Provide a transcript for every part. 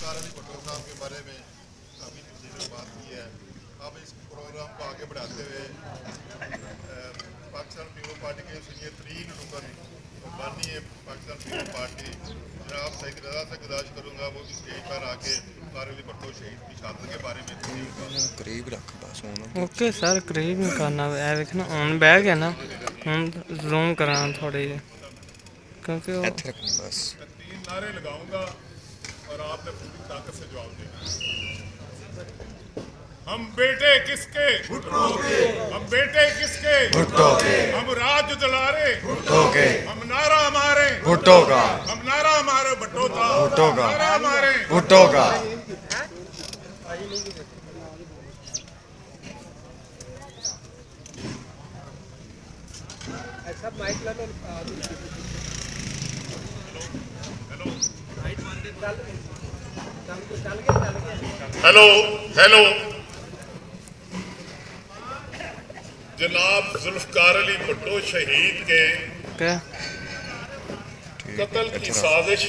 जुल्फ़िकार अली भुट्टो साहब के बारे में काफ़ी तफसील में बात की है। अब इस प्रोग्राम को आगे बढ़ाते हुए पाकिस्तान पीपल पार्टी के सीनियर तरीन रुकन बानी है पाकिस्तान पीपल पार्टी जनाब सईद रज़ा से गुजारिश करूँगा वो भी स्टेज पर आके अली भुट्टो शहीद की शहादत के बारे में करीब रख बस ओके सर करीब नहीं करना है देखना ऑन बैग है ना हम जूम कराना थोड़ी क्योंकि वो बस 3 नारे लगाऊंगा और आपने पूरी ताकत से जवाब देना। हम बेटे किसके भुट्टो के, हम बेटे किसके भुट्टो के, हम राज दुलारे भुट्टो के, हम नारा हमारे भुट्टो का, हम नारा हमारे भुट्टो का, भुट्टो का, नारा हमारे भुट्टो का। हेलो हेलो जनाब जुल्फ़िकार अली भुट्टो शहीद के क्या कत्ल की साजिश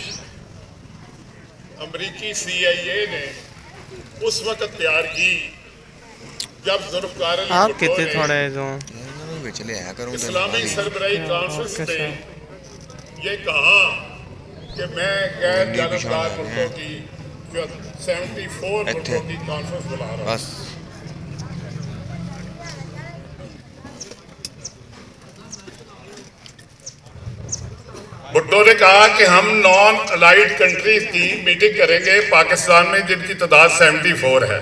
अमरीकी CIA ने उस वक्त तैयार की जब जुल्फ़िकार अली आप भुट्टो कितने ने थोड़े जो इस्लामी सरबराही कॉन्फ्रेंस में ये कहा कि मैं गैर जानबदार मुल्कों की 74 मुल्कों की कॉन्फ्रेंस बुला रहा हूँ। बस भुट्टो ने कहा कि हम नॉन अलाइड कंट्रीज की मीटिंग करेंगे पाकिस्तान में जिनकी तादाद 74 है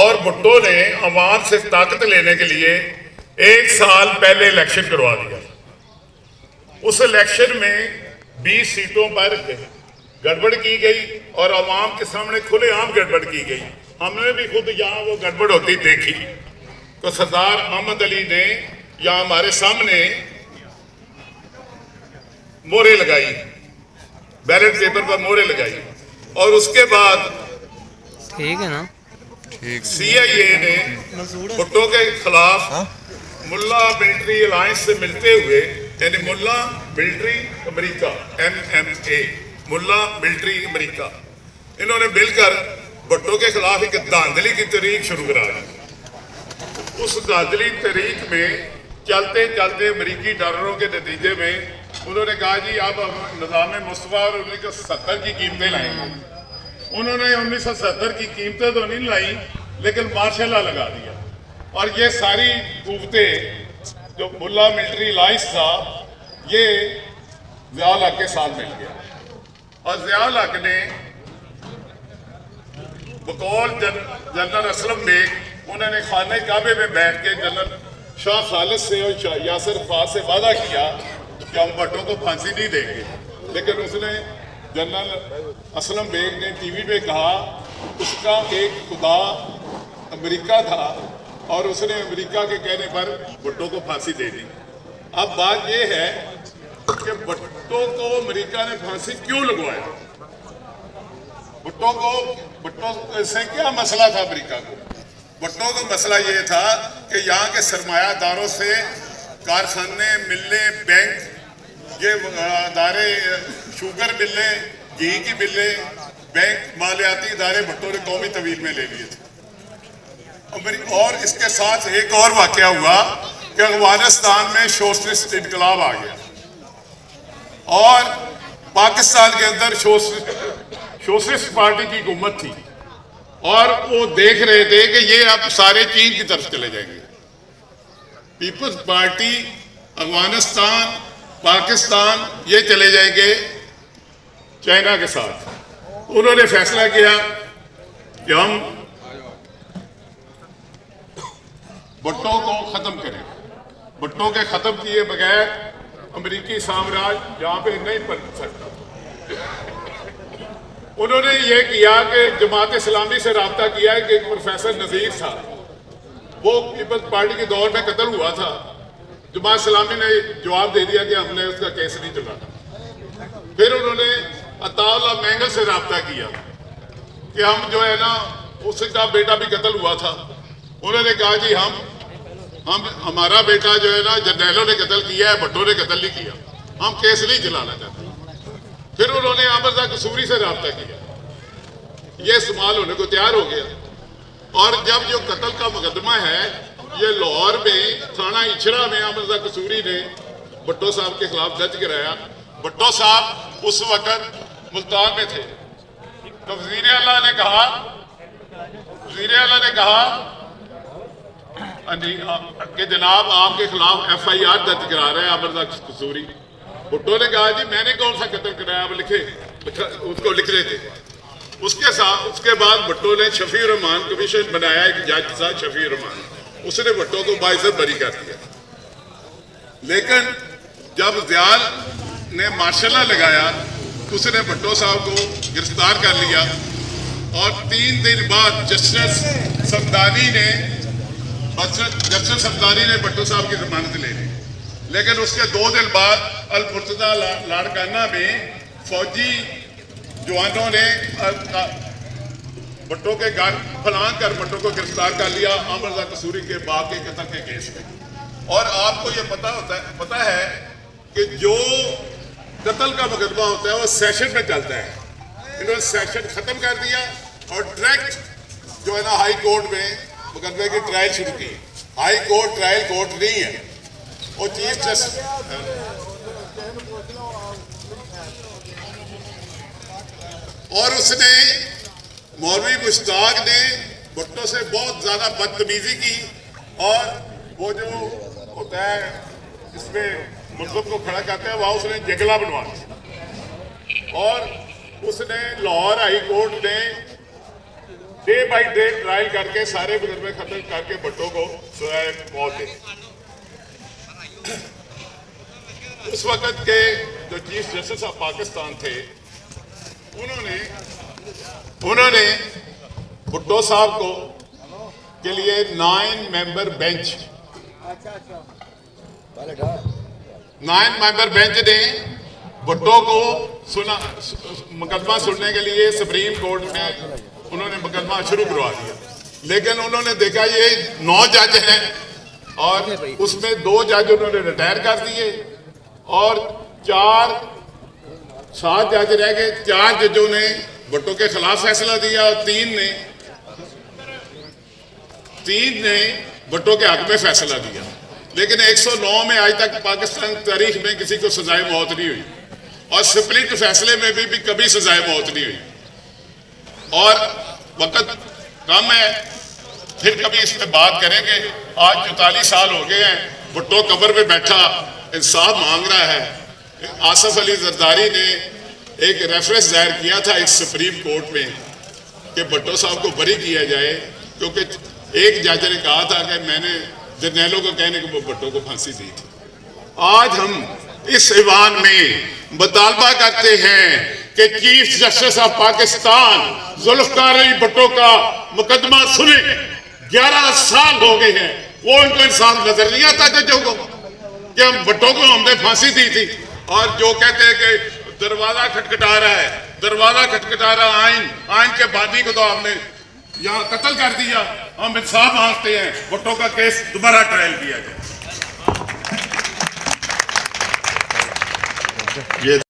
और भुट्टो ने अवाम से ताकत लेने के लिए 1 साल पहले इलेक्शन करवा दिया। उस इलेक्शन में 20 सीटों पर गड़बड़ की गई और अवाम के सामने खुलेआम गड़बड़ की गई। हमने भी खुद यहाँ वो गड़बड़ होती देखी तो सरदार अहमद अली ने यहाँ हमारे सामने मोहरें लगाई, बैलेट पेपर पर मोहरें लगाई और उसके बाद ठीक है ना CIA ने भुट्टो के खिलाफ मुल्ला मिलिट्री अलायंस से मिलते हुए यानी मुल्ला मिलिट्री अमेरिका MMA मुल्ला मिलिट्री अमेरिका इन्होंने मिलकर भुट्टो के खिलाफ एक धांधली की तहरीक शुरू करा दी। उस धांधली तहरीक में चलते चलते अमेरिकी डॉलरों के नतीजे में उन्होंने कहा जी अब निज़ाम मुस्तफ़ा और 1970 की कीमतें लाएंगे। उन्होंने 1970 की कीमतें तो नहीं लाई लेकिन मार्शल लॉ लगा दिया और ये सारी कुव्वतें जो मुल्ला मिलिट्री अलायंस था ये ज़िया-उल हक के साथ मिल गया और ज़िया-उल हक ने बकौल जनरल असलम बेग उन्होंने खाने काबे में बैठ के जनरल शाह खालिद से और यासिर अरफात से वादा किया कि हम भुट्टो को फांसी नहीं देंगे, लेकिन उसने जनरल असलम बेग ने TV पे कहा उसका एक खुदा अमेरिका था और उसने अमेरिका के कहने पर भुट्टो को फांसी दे दी। अब बात यह है कि भुट्टो को अमेरिका ने फांसी क्यों लगवाया? भुट्टो से क्या मसला था अमेरिका को? भुट्टो का मसला ये था कि यहाँ के सरमायादारों से कारखाने मिलने बैंक ये अदारे शुगर मिलने घी की मिलने बैंक मालियाती इदारे भुट्टो ने कौमी तवील में ले लिए थे। और इसके साथ एक और वाकया हुआ कि अफगानिस्तान में सोशलिस्ट इनकलाब आ गया और पाकिस्तान के अंदर सोशलिस्ट पार्टी की हुकूमत थी और वो देख रहे थे कि ये अब सारे चीन की तरफ चले जाएंगे। पीपल्स पार्टी अफगानिस्तान पाकिस्तान ये चले जाएंगे चाइना के साथ। उन्होंने फैसला किया कि हम भुट्टो को खत्म करें। भुट्टो के खत्म किए बगैर अमेरिकी साम्राज्य यहाँ पे नहीं पनप सकता। उन्होंने ये किया कि जमात इस्लामी से रब्ता किया है कि एक प्रोफेसर नज़ीर था वो पीपल्स पार्टी के दौर में कत्ल हुआ था। जमात इस्लामी ने जवाब दे दिया कि हमने उसका केस नहीं चलाना। फिर उन्होंने अताउल्लाह मैंगल से रब्ता किया कि हम जो है ना उसका बेटा भी कत्ल हुआ था। उन्होंने कहा जी हमारा बेटा जो है ना जर्नैलों ने कत्ल किया है, भुट्टो ने कत्ल नहीं किया, हम केस नहीं चलाना चाहते। फिर उन्होंने अहमद कसूरी से रब्ता किया ये इस्तेमाल होने को तैयार हो गया। और जब जो कत्ल का मुकदमा है ये लाहौर में थाना इछड़ा में अहमद रजा कसूरी ने भुट्टो साहब के खिलाफ दर्ज कराया। भुट्टो साहब उस वक्त मुल्तान में थे, तो वज़ीर आला ने कहा कि जनाब आपके खिलाफ FIR दर्ज करा रहे हैं अहमद रजा कसूरी। भुट्टो ने कहा जी मैंने कौन सा कत्ल कराया, आप लिखे, उसको लिख रहे थे। उसके बाद भुट्टो ने शफी रहमान कमीशन बनाया, एक जज था शफी रहमान, उसने भुट्टो को बाइज्जत बरी कर दिया। लेकिन जब ज़ियाल ने मार्शल लगाया उसने भुट्टो साहब को गिरफ्तार कर लिया और 3 दिन बाद जस्टिस समदानी ने भुट्टो साहब की जमानत ले ली। लेकिन उसके 2 दिन बाद अल-मुर्तज़ा लाड़काना में फौजी जवानों ने भुट्टो के घर फलांग कर भुट्टो को गिरफ्तार कर लिया अहमद रजा कसूरी के बाप के कत्ल के केस में। और आपको ये पता है कि जो कत्ल का मुकदमा होता है वो सेशन में चलता है। इन्होंने सेशन खत्म कर दिया और डायरेक्ट जो है ना हाई कोर्ट में मुकदमे की ट्रायल शुरू की। हाई कोर्ट ट्रायल कोर्ट नहीं है, वो चीफ जस्टिस और उसने मौलवी मुश्ताक ने भुट्टो से बहुत ज्यादा बदतमीजी की और वो जो होता है इसमें मुल्ज़िम को खड़ा करते हैं वहां उसने जंगला बनवा दिया। और उसने लाहौर हाई कोर्ट में डे बाई डे ट्रायल करके सारे मुकदमे खत्म करके भुट्टो को सजाए मौत दे। उस वक्त के जो चीफ जस्टिस ऑफ पाकिस्तान थे उन्होंने भुट्टो साहब को के लिए 9 मेंबर बेंच ने भुट्टो को मुकदमा सुनने के लिए सुप्रीम कोर्ट में उन्होंने मुकदमा शुरू करवा दिया। लेकिन उन्होंने देखा ये 9 जज हैं और उसमें 2 जज उन्होंने रिटायर कर दिए और 7 जज रह गए। 4 जजों ने भुट्टो के खिलाफ फैसला दिया और 3 ने भुट्टो के हक में फैसला दिया। लेकिन 109 में आज तक पाकिस्तान तारीख में किसी को सजाए मौत नहीं हुई और स्प्लिट फैसले में भी कभी सजाए मौत नहीं हुई। और वक्त कम है, फिर कभी इस पर बात करेंगे। आज 44 साल हो गए हैं, भुट्टो कब्र में बैठा इंसाफ मांग रहा है। आसफ अली जरदारी ने एक रेफरेंस दायर किया था इस सुप्रीम कोर्ट में कि भुट्टो साहब को बरी किया जाए, क्योंकि एक जज ने कहा था कि मैंने जर्नैलों को कहने को भुट्टो को फांसी दी थी। आज हम इस ईवान में मुतालबा करते हैं कि chief justice of Pakistan Zulfikar Ali Bhutto का मुकदमा सुने। 11 साल हो गए हैं, वो उनको इंसान नजर नहीं आता जजों को कि हम भुट्टो को हमने फांसी दी थी। और जो कहते हैं कि दरवाजा खटखटा रहा है, दरवाजा खटखटा रहा, आइन के बानी को तो आपने यहाँ कत्ल कर दिया। हम इंसाफ मांगते हैं, भुट्टो का केस दोबारा ट्रायल किया जाए। ये